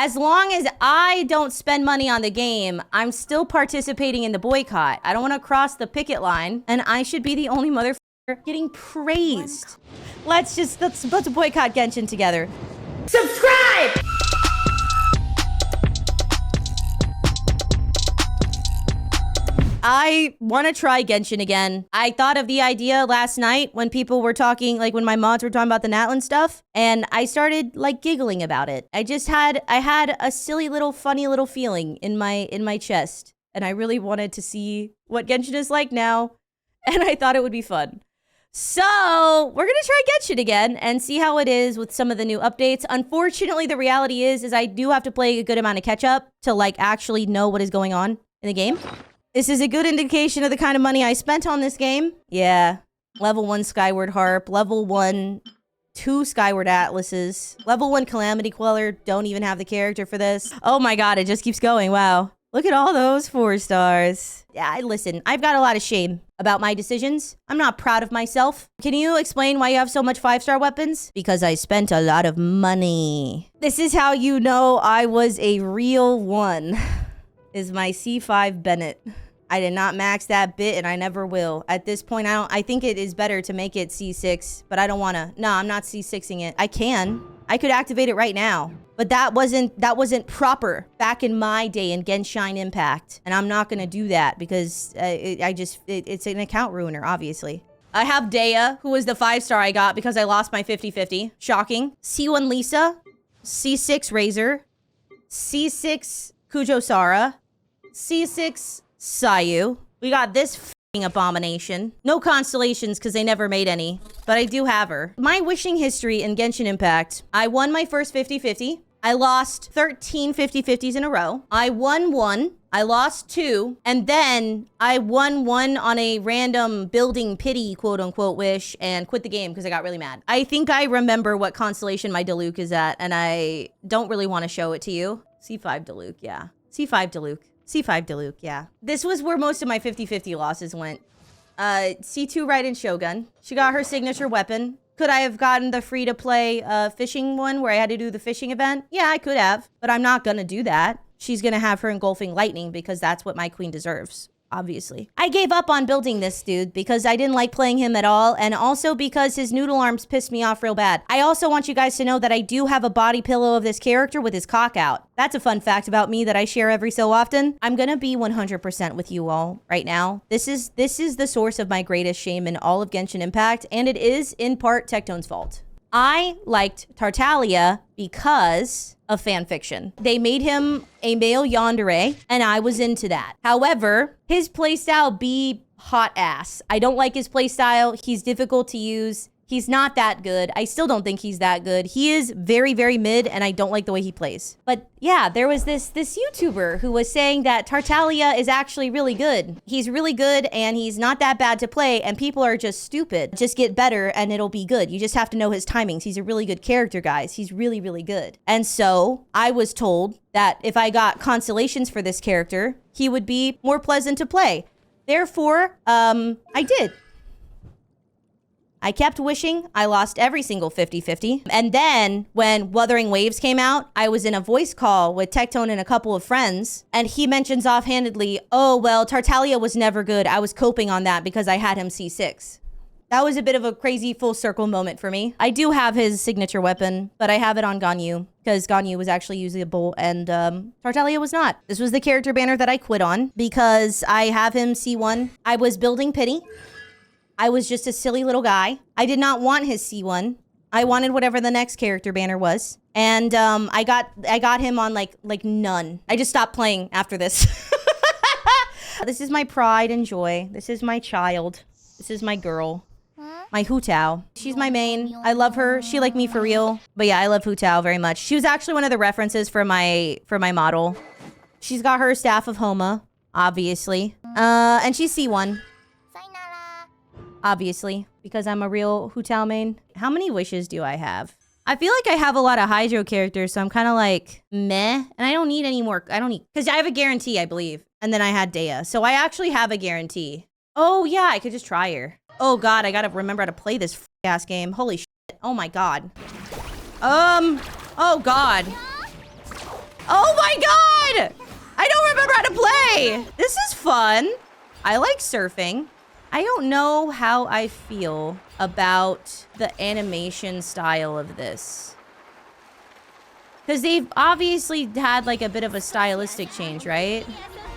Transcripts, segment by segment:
As long as I don't spend money on the game, I'm still participating in the boycott. I don't want to cross the picket line, and I should be the only motherfucker getting praised. Let's boycott Genshin together. Subscribe! I want to try Genshin again. I thought of the idea last night when people were talking, like when my mods were talking about the Natlan stuff, and I started like giggling about it. I had a silly little, funny little feeling in my chest, and I really wanted to see what Genshin is like now, and I thought it would be fun. So we're gonna try Genshin again and see how it is with some of the new updates. Unfortunately, the reality is I do have to play a good amount of catch up to like actually know what is going on in the game. This is a good indication of the kind of money I spent on this game. Yeah. Level 1 Skyward Harp. Level 1, 2 Skyward Atlases. Level 1 Calamity Queller. Don't even have the character for this. Oh my god, it just keeps going. Wow. Look at all those 4 stars. Yeah, listen, I've got a lot of shame about my decisions. I'm not proud of myself. Can you explain why you have so much 5-star weapons? Because I spent a lot of money. This is how you know I was a real one. Is my C5 Bennett. I did not max that bit, and I never will. At this point, I think it is better to make it C6, but I don't want to. No, I'm not C6ing it. I can. I could activate it right now, but that wasn't proper back in my day in Genshin Impact, and I'm not gonna do that because it's an account ruiner, obviously. I have Dea, who was the 5-star I got because I lost my 50-50. Shocking. C1 Lisa, C6 Razor, C6 Kujo Sara, C6 Sayu. We got this f***ing abomination. No constellations because they never made any, but I do have her. My wishing history in Genshin Impact. I won my first 50-50. I lost 13 50-50s in a row. I won 1. I lost 2. And then I won 1 on a random building pity quote unquote wish and quit the game because I got really mad. I think I remember what constellation my Diluc is at, and I don't really want to show it to you. C5 Diluc, yeah. C5 Diluc. C5 Diluc, yeah. This was where most of my 50-50 losses went. C2 Raiden Shogun. She got her signature weapon. Could I have gotten the free-to-play fishing one where I had to do the fishing event? Yeah, I could have, but I'm not gonna do that. She's gonna have her engulfing lightning because that's what my queen deserves. Obviously. I gave up on building this dude because I didn't like playing him at all, and also because his noodle arms pissed me off real bad. I also want you guys to know that I do have a body pillow of this character with his cock out. That's a fun fact about me that I share every so often. I'm gonna be 100% with you all right now. This is the source of my greatest shame in all of Genshin Impact, and it is in part Tectone's fault. I liked Tartaglia because of fanfiction. They made him a male yandere, and I was into that. However, his playstyle be hot ass. I don't like his playstyle. He's difficult to use. He's not that good. I still don't think he's that good. He is very, very mid, and I don't like the way he plays. But yeah, there was this YouTuber who was saying that Tartaglia is actually really good. He's really good, and he's not that bad to play, and people are just stupid. Just get better, and it'll be good. You just have to know his timings. He's a really good character, guys. He's really, really good. And so I was told that if I got constellations for this character, he would be more pleasant to play. Therefore, I did. I kept wishing. I lost every single 50-50. And then when Wuthering Waves came out, I was in a voice call with Tectone and a couple of friends, and he mentions offhandedly, oh, well, Tartaglia was never good. I was coping on that because I had him C6. That was a bit of a crazy full circle moment for me. I do have his signature weapon, but I have it on Ganyu because Ganyu was actually usable and Tartaglia was not. This was the character banner that I quit on because I have him C1. I was building pity. I was just a silly little guy. I did not want his C1. I wanted whatever the next character banner was. And I got him on like none. I just stopped playing after this. This is my pride and joy. This is my child. This is my girl. My Hu Tao. She's my main. I love her. She like me for real. But yeah, I love Hu Tao very much. She was actually one of the references for my model. She's got her Staff of Homa, obviously. And she's C1. Obviously, because I'm a real Hu Tao main. How many wishes do I have? I feel like I have a lot of Hydro characters, so I'm kind of like, meh. And I don't need any more. Because I have a guarantee, I believe. And then I had Dea. So I actually have a guarantee. Oh, yeah, I could just try her. Oh, God, I gotta remember how to play this ass game. Holy shit. Oh, my God. Oh, God. Oh my god! I don't remember how to play! This is fun. I like surfing. I don't know how I feel about the animation style of this. Because they've obviously had like a bit of a stylistic change, right?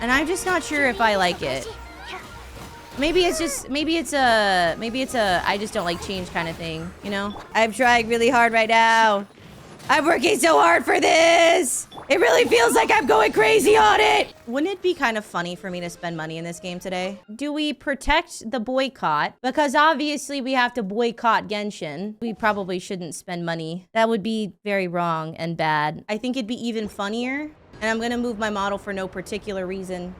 And I'm just not sure if I like it. Maybe it's a I just don't like change kind of thing, you know? I'm trying really hard right now. I'm working so hard for this. It really feels like I'm going crazy on it. Wouldn't it be kind of funny for me to spend money in this game today? Do we protect the boycott? Because obviously we have to boycott Genshin. We probably shouldn't spend money. That would be very wrong and bad. I think it'd be even funnier. And I'm gonna move my model for no particular reason.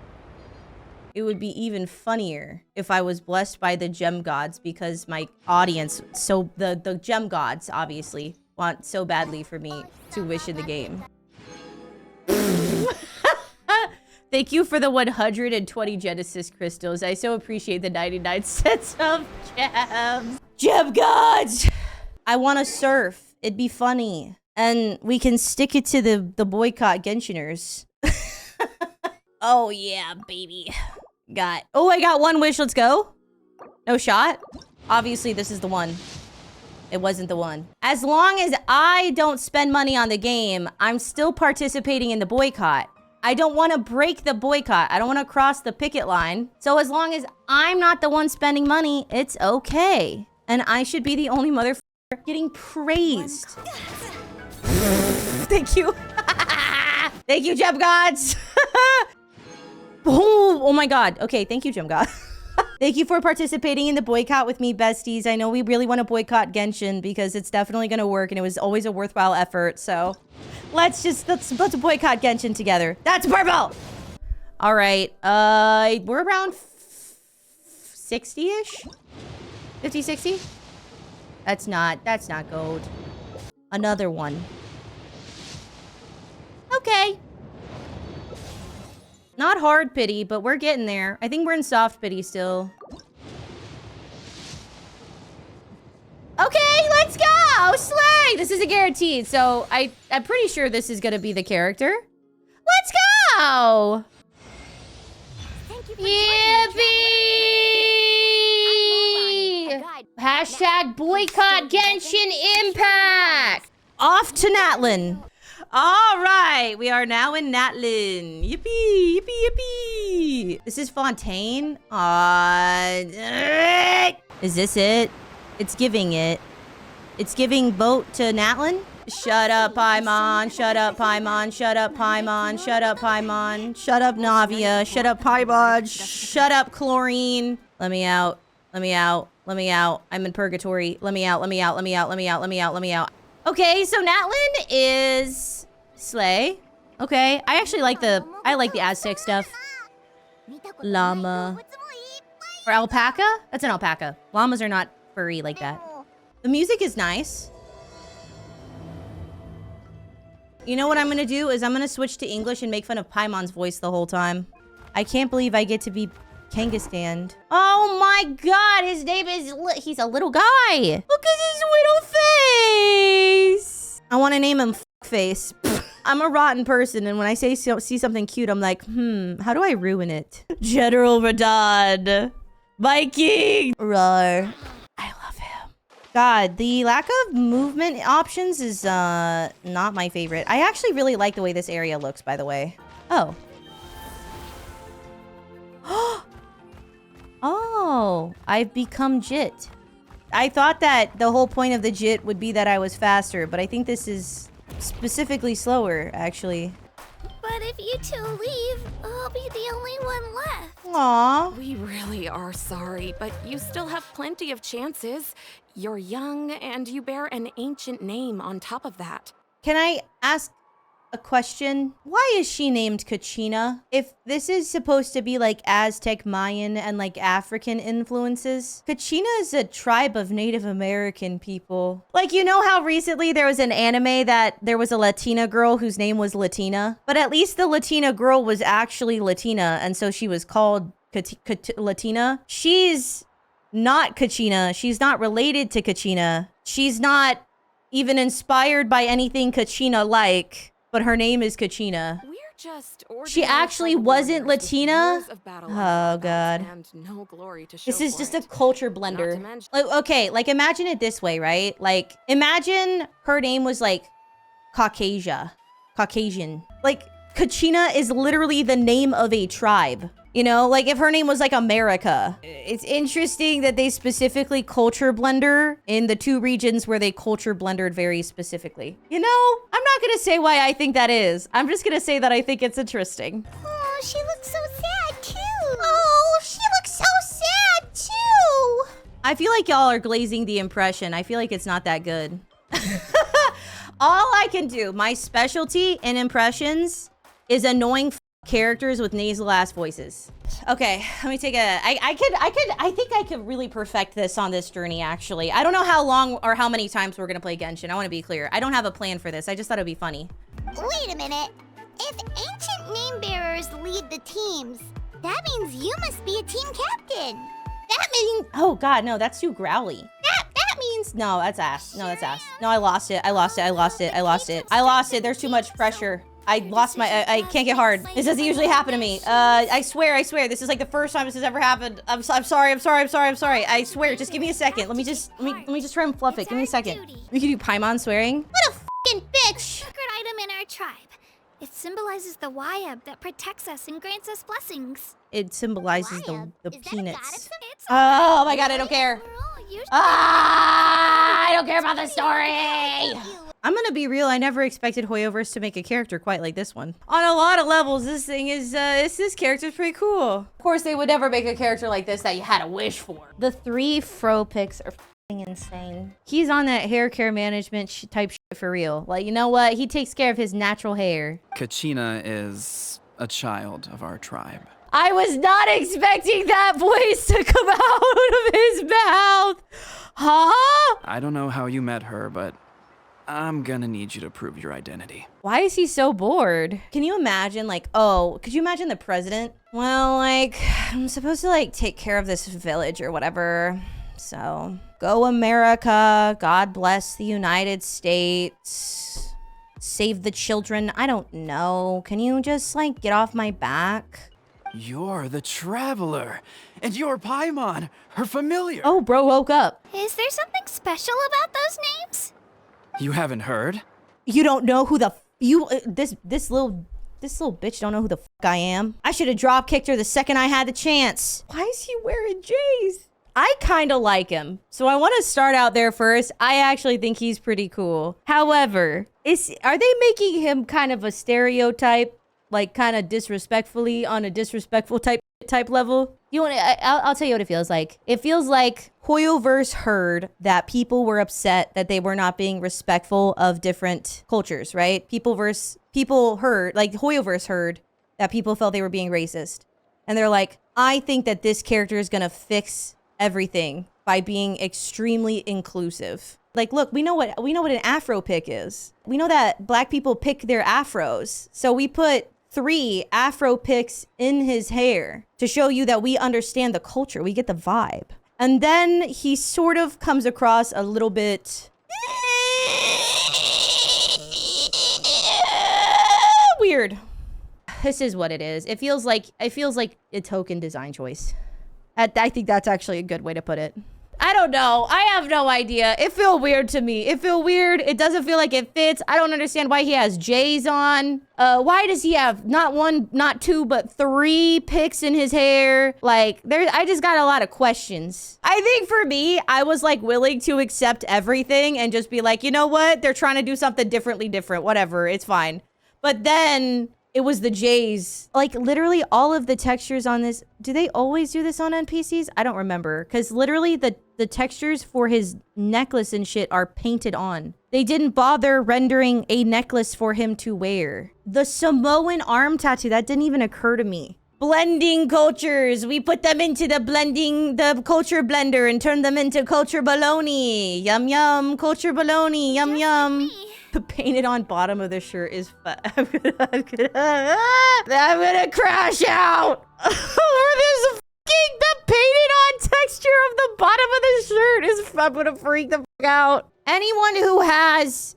It would be even funnier if I was blessed by the gem gods because my audience, so the gem gods obviously want so badly for me to wish in the game. Thank you for the 120 Genesis crystals. I so appreciate the 99 cents of gems. Gem gods! I want to surf. It'd be funny. And we can stick it to the boycott Genshiners. Oh yeah, baby. I got one wish. Let's go. No shot. Obviously, this is the one. It wasn't the one. As long as I don't spend money on the game, I'm still participating in the boycott. I don't want to break the boycott. I don't want to cross the picket line. So as long as I'm not the one spending money, it's okay. And I should be the only motherfucker getting praised. Thank you. Thank you, gem gods. Oh my god. Okay, thank you, gem god. Thank you for participating in the boycott with me, besties. I know we really want to boycott Genshin because it's definitely going to work and it was always a worthwhile effort. So let's boycott Genshin together. That's purple. All right. We're around 60-ish. 50, 60. That's not gold. Another one. Okay. Not hard pity, but we're getting there. I think we're in soft pity still. Okay, let's go! Slay! This is a guaranteed, so I'm pretty sure this is gonna be the character. Let's go! Thank you for Yippee! Hashtag boycott Genshin Impact! Off to Natlan. All right, we are now in Natlan. Yippee, yippee, yippee. This is Fontaine. Is this it? It's giving it. It's giving boat to Natlan. Shut up, Paimon. Shut up, Paimon. Shut up, Paimon. Shut up, Paimon. Shut up, Navia. Shut up, Paimon. Shut up, Chlorine. Let me out. Let me out. Let me out. I'm in purgatory. Let me out. Let me out. Let me out. Let me out. Let me out. Let me out. Okay, so Natlan is slay. Okay, I actually like the Aztec stuff. Llama. Or alpaca? That's an alpaca. Llamas are not furry like that. The music is nice. You know what I'm gonna do is I'm gonna switch to English and make fun of Paimon's voice the whole time. I can't believe I get to be Kangaskhan. Oh my god, his name is... he's a little guy. Look at his little face. I want to name him Face. I'm a rotten person, and when I see something cute, I'm like, how do I ruin it? General Radon. Viking. Roar. I love him. God, the lack of movement options is not my favorite. I actually really like the way this area looks, by the way. Oh. Oh, I've become Jit. I thought that the whole point of the Jit would be that I was faster, but I think this is specifically slower, actually. But if you two leave, I'll be the only one left. Aww. We really are sorry, but you still have plenty of chances. You're young, and you bear an ancient name on top of that. Can I ask a question? Why is she named Kachina? If this is supposed to be like Aztec, Mayan, and like African influences, Kachina is a tribe of Native American people. Like, you know how recently there was an anime that there was a Latina girl whose name was Latina? But at least the Latina girl was actually Latina, and so she was called Latina. She's not Kachina. She's not related to Kachina. She's not even inspired by anything Kachina like. but her name is Kachina. We're just She ordinary actually tribal wasn't warriors with Latina? years of battle under Oh, our God. belts and no glory to show This is for just a it. culture Not to blender. mention- Like, okay, like imagine it this way, right? Like imagine her name was like Caucasian. Like Kachina is literally the name of a tribe. You know, like if her name was like America. It's interesting that they specifically culture blender in the two regions where they culture blendered very specifically. You know, I'm not gonna say why I think that is. I'm just gonna say that I think it's interesting. Oh, she looks so sad too. Oh, she looks so sad too. I feel like y'all are glazing the impression. I feel like it's not that good. All I can do, my specialty in impressions is annoying characters with nasal ass voices. Okay, let me take a, I think I could really perfect this on this journey actually. I don't know how long or how many times we're gonna play Genshin. I wanna be clear. I don't have a plan for this. I just thought it'd be funny. Wait a minute. If ancient name bearers lead the teams, that means you must be a team captain. That means, oh God, no, that's too growly. That means, no, that's ass. No, that's ass. No, I lost it. There's too much pressure. I lost my, I can't get hard. This doesn't usually happen to me. I swear. This is like the first time this has ever happened. I'm sorry. I swear, just give me a second. Let me just try and fluff it. Give me a second. We can do Paimon swearing. What a fucking bitch. Sacred item in our tribe. It symbolizes the Wayab that protects us and grants us blessings. It symbolizes the Wayab? Is that a peanuts. goddess? It's Oh my God, I don't care. We're all used to I don't care about the story. I'm gonna be real, I never expected Hoyoverse to make a character quite like this one. On a lot of levels, this thing is, this character's pretty cool. Of course, they would never make a character like this that you had a wish for. The 3 fro pics are f***ing insane. He's on that hair care management type shit for real. Like, you know what? He takes care of his natural hair. Kachina is a child of our tribe. I was not expecting that voice to come out of his mouth. Huh? I don't know how you met her, but I'm gonna need you to prove your identity. Why is he so bored? Can you imagine, like, oh, could you imagine the president? Well, like, I'm supposed to, like, take care of this village or whatever. So, go America. God bless the United States. Save the children. I don't know. Can you just, like, get off my back? You're the traveler, and you're Paimon, her familiar. Oh, bro woke up. Is there something special about those names? You haven't heard? You don't know who the this little bitch don't know who the I am. I should have drop kicked her the second I had the chance. Why is he wearing J's? I kind of like him, so I want to start out there first. I actually think he's pretty cool. However, are they making him kind of a stereotype, like kind of disrespectfully on a disrespectful type level? You want? I'll tell you what it feels like. It feels like Hoyoverse heard that people were upset that they were not being respectful of different cultures, right? People heard, like Hoyoverse heard that people felt they were being racist, and they're like, I think that this character is gonna fix everything by being extremely inclusive. Like, look, we know what an afro pick is. We know that black people pick their afros, so we put 3 afro picks in his hair to show you that we understand the culture. We get the vibe. And then he sort of comes across a little bit weird. This is what it is. It feels like a token design choice. I think that's actually a good way to put it. I don't know. I have no idea. It feels weird to me. It feels weird. It doesn't feel like it fits. I don't understand why he has J's on. Why does he have not 1, not 2, but 3 picks in his hair? Like, I just got a lot of questions. I think for me, I was like willing to accept everything and just be like, you know what? They're trying to do something different. Whatever. It's fine. But then it was the J's. Like, literally all of the textures on this. Do they always do this on NPCs? I don't remember. Because literally the textures for his necklace and shit are painted on. They didn't bother rendering a necklace for him to wear. The Samoan arm tattoo, that didn't even occur to me. Blending cultures. We put them into the culture blender and turn them into culture baloney. Yum, yum. Culture baloney. Yum, yum. The painted on bottom of the shirt is I'm gonna crash out. The painted on texture of the bottom of the shirt is, I'm gonna freak the fuck out. Anyone who has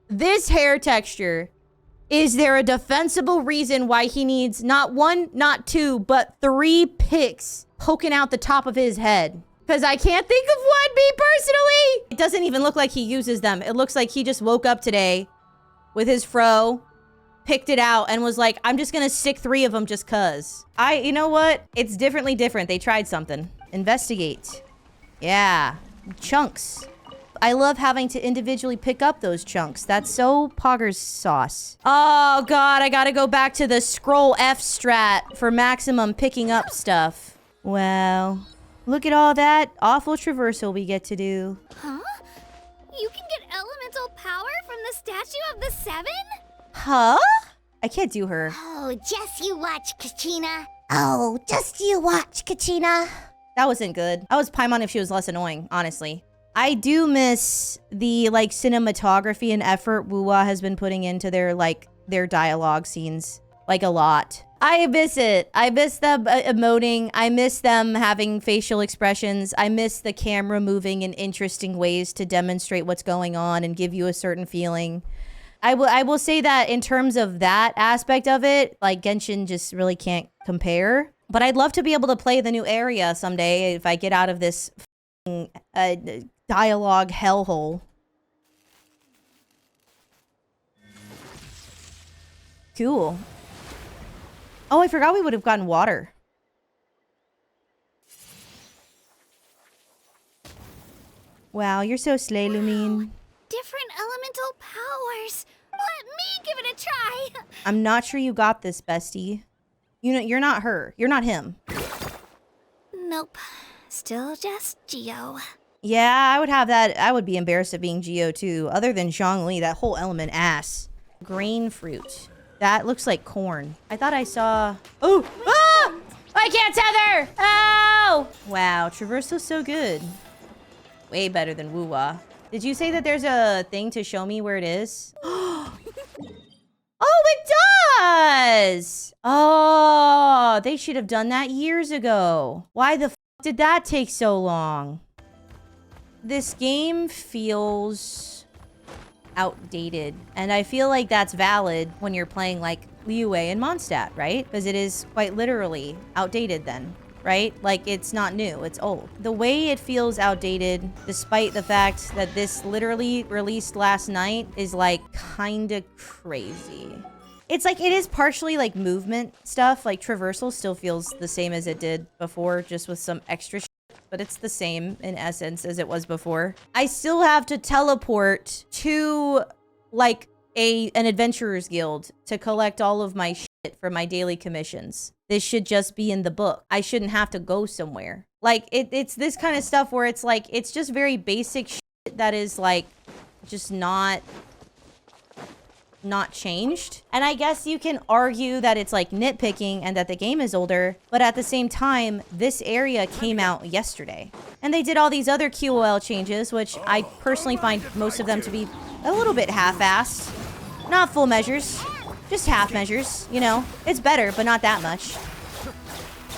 this hair texture is there a defensible reason why he needs not 1, not 2, but 3 picks poking out the top of his head? Because I can't think of one, me personally. It doesn't even look like he uses them. It looks like he just woke up today with his fro, picked it out, and was like, I'm just gonna stick 3 of them just cuz. You know what? It's differently different. They tried something. Investigate. Yeah. Chunks. I love having to individually pick up those chunks. That's so Poggers sauce. Oh god, I gotta go back to the scroll F strat for maximum picking up stuff. Wow. Look at all that awful traversal we get to do. Huh? You can get elemental power from the statue of the 7? Huh? I can't do her. Oh, just you watch, Kachina. Oh, just you watch, Kachina. That wasn't good. I was Paimon if she was less annoying, honestly. I do miss the, like, cinematography and effort WooA has been putting into their dialogue scenes. Like, a lot. I miss it. I miss them emoting. I miss them having facial expressions. I miss the camera moving in interesting ways to demonstrate what's going on and give you a certain feeling. I will say that in terms of that aspect of it, like, Genshin just really can't compare. But I'd love to be able to play the new area someday if I get out of this dialogue hellhole. Cool. Oh, I forgot we would have gotten water. Wow, you're so slay, Lumine. Different elemental powers. Let me give it a try. I'm not sure you got this, bestie. You know, you're not her. You're not him. Nope. Still just Geo. Yeah, I would have that. I would be embarrassed of being Geo too. Other than Zhongli, that whole element ass. Grain fruit. That looks like corn. I thought I saw... Oh! Ah! I can't tether! Oh! Wow, Traversal's so good. Way better than WooA. Did you say that there's a thing to show me where it is? Oh, it does! Oh, they should have done that years ago. Why the f did that take so long? This game feels outdated, and I feel like that's valid when you're playing like Liyue and Mondstadt, right? Because it is quite literally outdated then, right? Like, it's not new, it's old. The way it feels outdated, despite the fact that this literally released last night, is like kinda crazy. It's like, it is partially like movement stuff, like traversal still feels the same as it did before, just with some extra shit, but it's the same in essence as it was before. I still have to teleport to like an adventurer's guild to collect all of my shit for my daily commissions. This should just be in the book. I shouldn't have to go somewhere. Like, it's this kind of stuff where it's like, it's just very basic shit that is like just not changed. And I guess you can argue that it's like nitpicking and that the game is older, but at the same time, this area came out yesterday. And they did all these other QOL changes, which I personally find most of them to be a little bit half-assed. Not full measures, just half measures, you know. It's better, but not that much.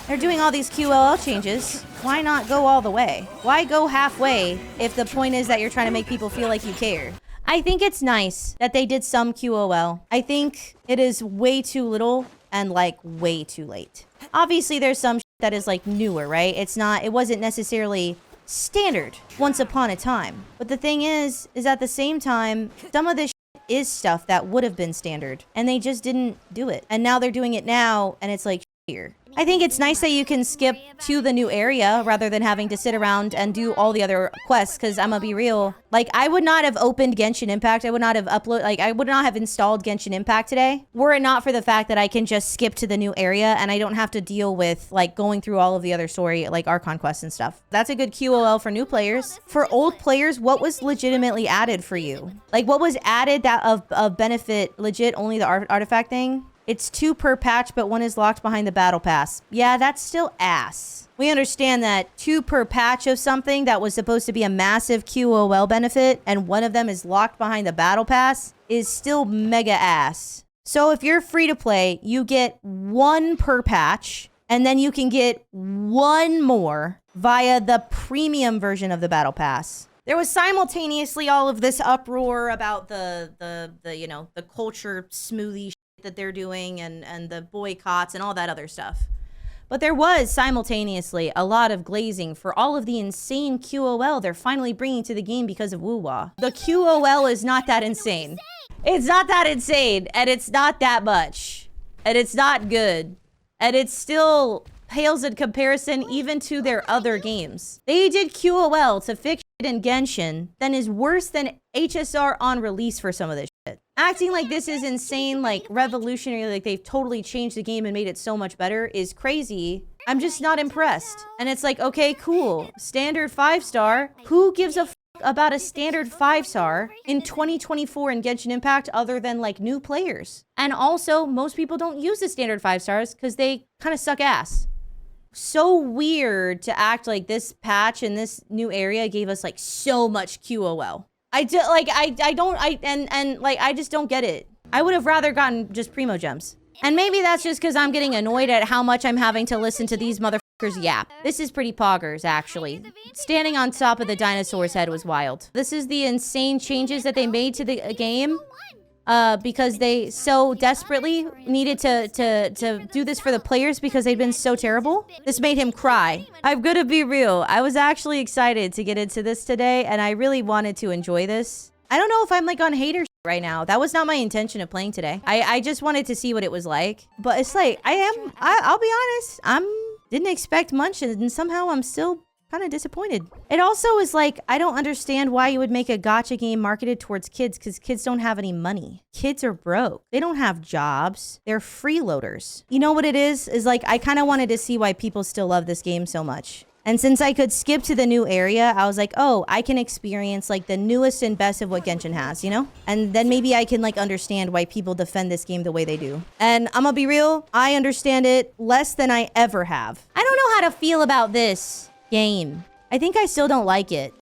They're doing all these QOL changes. Why not go all the way? Why go halfway if the point is that you're trying to make people feel like you care? I think it's nice that they did some QOL. I think it is way too little and like way too late. Obviously, there's some that is like newer, right? It wasn't necessarily standard once upon a time. But the thing is at the same time, some of this is stuff that would have been standard and they just didn't do it. And now they're doing it now and it's like here. I think it's nice that you can skip to the new area rather than having to sit around and do all the other quests, because I'm gonna be real. Like, I would not have opened Genshin Impact. I would not have I would not have installed Genshin Impact today were it not for the fact that I can just skip to the new area and I don't have to deal with like going through all of the other story, like Archon quests and stuff. That's a good QOL for new players. For old players, what was legitimately added for you? Like, what was added that of benefit legit only the artifact thing? It's 2 per patch, but 1 is locked behind the battle pass. Yeah, that's still ass. We understand that 2 per patch of something that was supposed to be a massive QOL benefit, and 1 of them is locked behind the battle pass, is still mega ass. So if you're free to play, you get 1 per patch, and then you can get 1 more via the premium version of the battle pass. There was simultaneously all of this uproar about the you know, the culture smoothie shit that they're doing and the boycotts and all that other stuff. But there was simultaneously a lot of glazing for all of the insane QOL they're finally bringing to the game because of WooWah. The QOL is not that insane. It's not that insane, and it's not that much. And it's not good. And it still pales in comparison even to their other games. They did QOL to fix shit in Genshin that is worse than HSR on release for some of this shit. Acting like this is insane, like revolutionary, like they've totally changed the game and made it so much better is crazy. I'm just not impressed. And it's like, okay, cool. Standard 5-star. Who gives a f about a standard 5-star in 2024 in Genshin Impact other than like new players? And also, most people don't use the standard 5 stars because they kind of suck ass. So weird to act like this patch in this new area gave us like so much QOL. I just don't get it. I would have rather gotten just Primo Gems. And maybe that's just because I'm getting annoyed at how much I'm having to listen to these motherfuckers yap. This is pretty poggers, actually. Standing on top of the dinosaur's head was wild. This is the insane changes that they made to the game. Because they so desperately needed to do this for the players because they'd been so terrible. This made him cry. I'm gonna be real. I was actually excited to get into this today, and I really wanted to enjoy this. I don't know if I'm like on hater shit right now. That was not my intention of playing today. I just wanted to see what it was like. But it's like, I'll be honest, didn't expect much, and somehow I'm still kind of disappointed. It also is like, I don't understand why you would make a gacha game marketed towards kids because kids don't have any money. Kids are broke. They don't have jobs. They're freeloaders. You know what it is? Is like, I kind of wanted to see why people still love this game so much. And since I could skip to the new area, I was like, oh, I can experience like the newest and best of what Genshin has, you know? And then maybe I can like understand why people defend this game the way they do. And I'm gonna be real, I understand it less than I ever have. I don't know how to feel about this game. I think I still don't like it.